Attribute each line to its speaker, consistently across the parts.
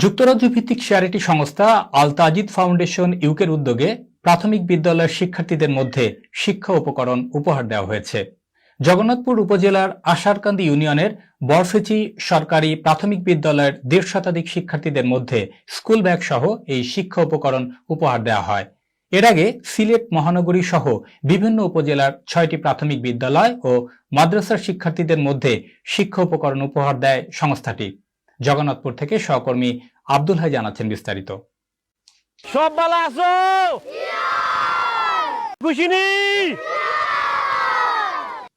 Speaker 1: যুক্তরাজ্য ভিত্তিক চ্যারিটি সংস্থা আল তাজিদ ফাউন্ডেশন ইউকের উদ্যোগে প্রাথমিক বিদ্যালয়ের শিক্ষার্থীদের মধ্যে শিক্ষা উপকরণ উপহার দেওয়া হয়েছে। জগন্নাথপুর উপজেলার আশারকান্দি ইউনিয়নের বরফেচি সরকারি প্রাথমিক বিদ্যালয়ের ১৫০ শতাধিক শিক্ষার্থীদের মধ্যে স্কুল ব্যাগ সহ এই শিক্ষা উপকরণ উপহার দেওয়া হয়। এর আগে সিলেট মহানগরী সহ বিভিন্ন উপজেলার ৬টি প্রাথমিক বিদ্যালয় ও মাদ্রাসার শিক্ষার্থীদের মধ্যে শিক্ষা উপকরণ উপহার দেয় সংস্থাটি। জগন্নাথপুর থেকে সহকর্মী আব্দুল হাই জানাচ্ছেন বিস্তারিত।
Speaker 2: সব ভালো আছো? খুশি নেই?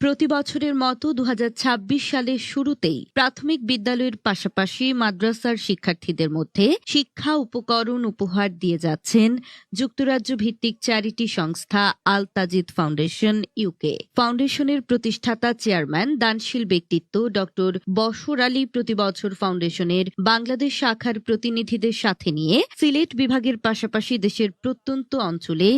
Speaker 3: প্রতি বছরের মতো ২০২৬ সালের শুরুতেই প্রাথমিক বিদ্যালয়ের পাশাপাশি মাদ্রাসার শিক্ষার্থীদের মধ্যে শিক্ষা উপকরণ উপহার দিয়ে যাচ্ছেন যুক্তরাজ্য ভিত্তিক চ্যারিটি সংস্থা আল তাজিদ ফাউন্ডেশন ইউকে। ফাউন্ডেশনের প্রতিষ্ঠাতা চেয়ারম্যান দানশীল ব্যক্তিত্ব ডক্টর বশর আলী প্রতি বছর ফাউন্ডেশনের বাংলাদেশ শাখার প্রতিনিধিদের সাথে নিয়ে সিলেট বিভাগের পাশাপাশি দেশের প্রত্যন্ত অঞ্চলে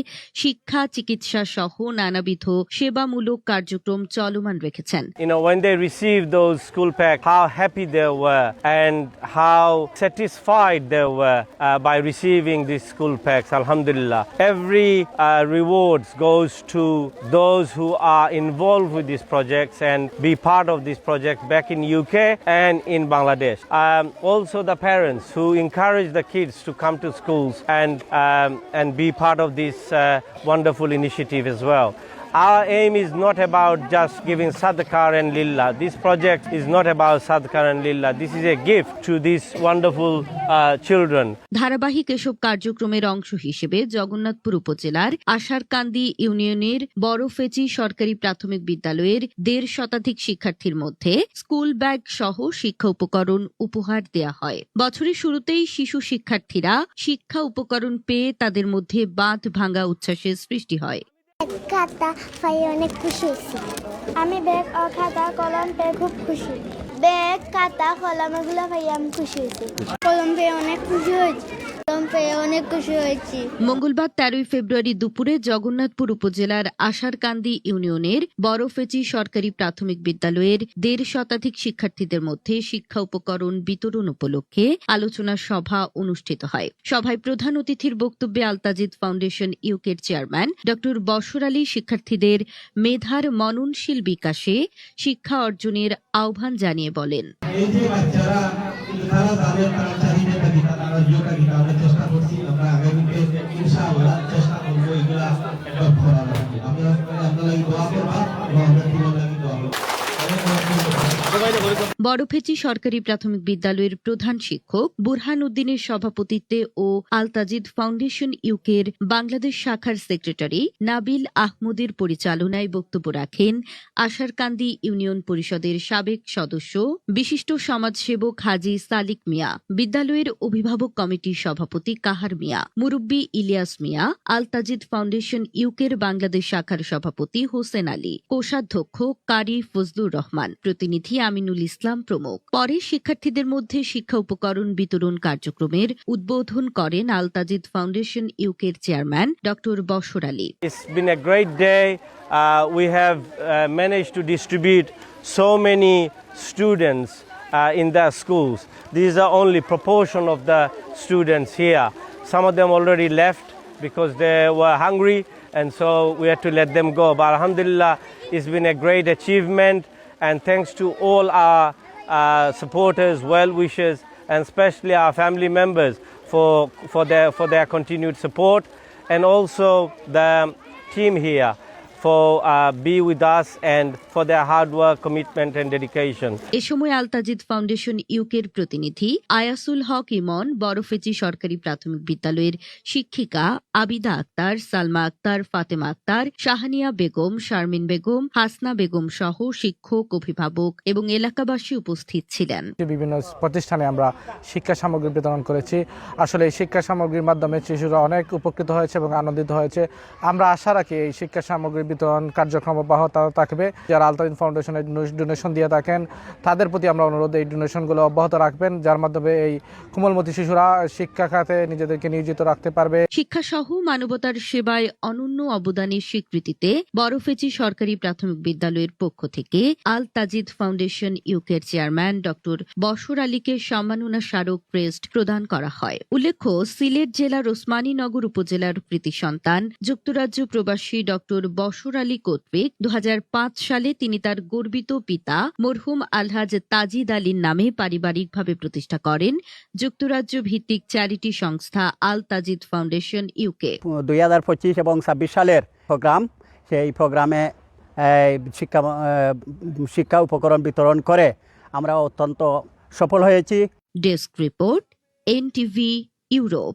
Speaker 3: শিক্ষা, চিকিৎসা সহ নানাবিধ সেবামূলক কার্যক্রম চলমান রেখেছেন।
Speaker 2: When they received those school packs, how happy they were and how satisfied they were by receiving these school packs. Alhamdulillah. Every rewards goes to those who are involved with these projects and be part of this project back in UK and in Bangladesh. Also the parents who encourage the kids to come to schools and be part of this wonderful initiative as well. Our aim is not about just giving sadaqah and lillah. This project is not about sadaqah and lillah. This is a gift to these wonderful children.
Speaker 3: ধারাবাহিক এসব কার্যক্রমের অংশ হিসেবে জগন্নাথপুর উপজেলার আশারকান্দি ইউনিয়নের বরফেচি সরকারি প্রাথমিক বিদ্যালয়ের ১৫০ শতাধিক শিক্ষার্থীর মধ্যে স্কুল ব্যাগ সহ শিক্ষা উপকরণ উপহার দেয়া হয়। বছরের শুরুতেই শিশু শিক্ষার্থীরা শিক্ষা উপকরণ পেয়ে তাদের মধ্যে বাঁধ ভাঙা উচ্ছ্বাসের সৃষ্টি হয়।
Speaker 4: খাতা পাই অনেক খুশি হয়েছি। আমি ব্যাগ ও খাতা কলম পেয়ে খুব খুশি। ব্যাগ, খাতা, কলম এগুলো পাই আমি খুশি হয়েছি। কলম পেয়ে অনেক খুশি হয়েছি।
Speaker 3: মঙ্গলবার ১৩ ফেব্রুয়ারি দুপুরে জগন্নাথপুর উপজেলার আশারকান্দি ইউনিয়নের বরফেচি সরকারি প্রাথমিক বিদ্যালয়ের ১৫০ শতাধিক শিক্ষার্থীদের মধ্যে শিক্ষা উপকরণ বিতরণ উপলক্ষে আলোচনা সভা অনুষ্ঠিত হয়। সভায় প্রধান অতিথির বক্তব্যে আল তাজিদ ফাউন্ডেশন ইউকের চেয়ারম্যান ডক্টর বশর আলী শিক্ষার্থীদের মেধার মননশীল বিকাশে শিক্ষা অর্জনের আহ্বান জানিয়ে বলেন,
Speaker 5: চেষ্টা করছি আমরা আগামীতে ইনশাআল্লাহ চেষ্টা করবো এগুলা অ্যাডপ্ট করার আর কি। আপনারা দোয়া করবা এবং আমরা দোয়া করব।
Speaker 3: বড়ফেচি সরকারি প্রাথমিক বিদ্যালয়ের প্রধান শিক্ষক বুরহান উদ্দিনের সভাপতিত্বে ও আল তাজিদ ফাউন্ডেশন ইউকের বাংলাদেশ শাখার সেক্রেটারি নাবিল আহমদের পরিচালনায় বক্তব্য রাখেন আশারকান্দি ইউনিয়ন পরিষদের সাবেক সদস্য বিশিষ্ট সমাজসেবক হাজি সালিক মিয়া, বিদ্যালয়ের অভিভাবক কমিটির সভাপতি কাহার মিয়া, মুরব্বী ইলিয়াস মিয়া, আল তাজিদ ফাউন্ডেশন ইউকের বাংলাদেশ শাখার সভাপতি হোসেন আলী, কোষাধ্যক্ষ কারি ফজলুর রহমান, প্রতিনিধি আমিনুল ইসলাম প্রমুখ। পরে শিক্ষার্থীদের মধ্যে শিক্ষা উপকরণ বিতরণ কার্যক্রমের উদ্বোধন করেন আল তাজিদ ফাউন্ডেশন ইউকের chairman doctor Bashar Ali.
Speaker 2: It's been a great day. We have managed to distribute so many students in their schools. These are only proportion of the students here. Some of them already left because they were hungry and so we had to let them go. But alhamdulillah, it's been a great achievement. And thanks to all our supporters, well-wishers, and especially our family members for their continued support, and also the team here for be with us and for their hard work, commitment and dedication.
Speaker 3: এ সময় আল Tajid foundation ইউকের প্রতিনিধি আয়াসুল হক ইমন, বরফেচি সরকারি প্রাথমিক বিদ্যালয়ের শিক্ষিকা আবিদা আক্তার, সালমা আক্তার, ফাতেমা আক্তার, শাহানিয়া বেগম, শারমিন বেগম, হাসনা বেগম সহ শিক্ষক, অভিভাবক এবং এলাকাবাসী উপস্থিত ছিলেন।
Speaker 6: বিভিন্ন প্রতিষ্ঠানে আমরা শিক্ষা সামগ্রী বিতরণ করেছি। আসলে এই শিক্ষা সামগ্রীর মাধ্যমে শিশুরা অনেক উপকৃত হয়েছে এবং আনন্দিত হয়েছে। আমরা আশা রাখি এই শিক্ষা সামগ্রী বিতরণ কার্যক্রম অব্যাহত থাকবে। যারা আল তাজিদ ফাউন্ডেশনে ডোনেশন দিয়ে থাকেন তাদের প্রতি আমরা অনুরোধ এই ডোনেশনগুলো অব্যাহত রাখবেন, যার মাধ্যমে এই কোমলমতি শিশুরা শিক্ষা খাতে নিজেদেরকে নিয়োজিত রাখতে পারবে।
Speaker 3: শিক্ষাসহ মানবতার সেবায় অনন্য অবদানের স্বীকৃতিতে বড়ফেচি সরকারি প্রাথমিক বিদ্যালয়ের পক্ষ থেকে আল তাজিদ ফাউন্ডেশন ইউকের চেয়ারম্যান ডক্টর বশর আলীকে সম্মাননা স্মারক ক্রেস্ট প্রদান করা হয়। উল্লেখ্য, সিলেট জেলার ওসমানীনগর উপজেলার কৃতি সন্তান যুক্তরাজ্য প্রবাসী ডক্টর বশর আলী কর্তৃক 2005 সালে তিনি তার গর্বিত পিতা মরহুম আলহাজ তাজিদ আলীর নামে পারিবারিকভাবে প্রতিষ্ঠা করেন যুক্তরাজ্য ভিত্তিক চ্যারিটি সংস্থা আল তাজিদ ফাউন্ডেশন ইউকে।
Speaker 7: 2025 এবং 26 সালের প্রোগ্রাম, সেই প্রোগ্রামে শিক্ষা উপকরণ বিতরণ করে আমরা অত্যন্ত সফল হয়েছি।
Speaker 3: Desk report, NTV Europe.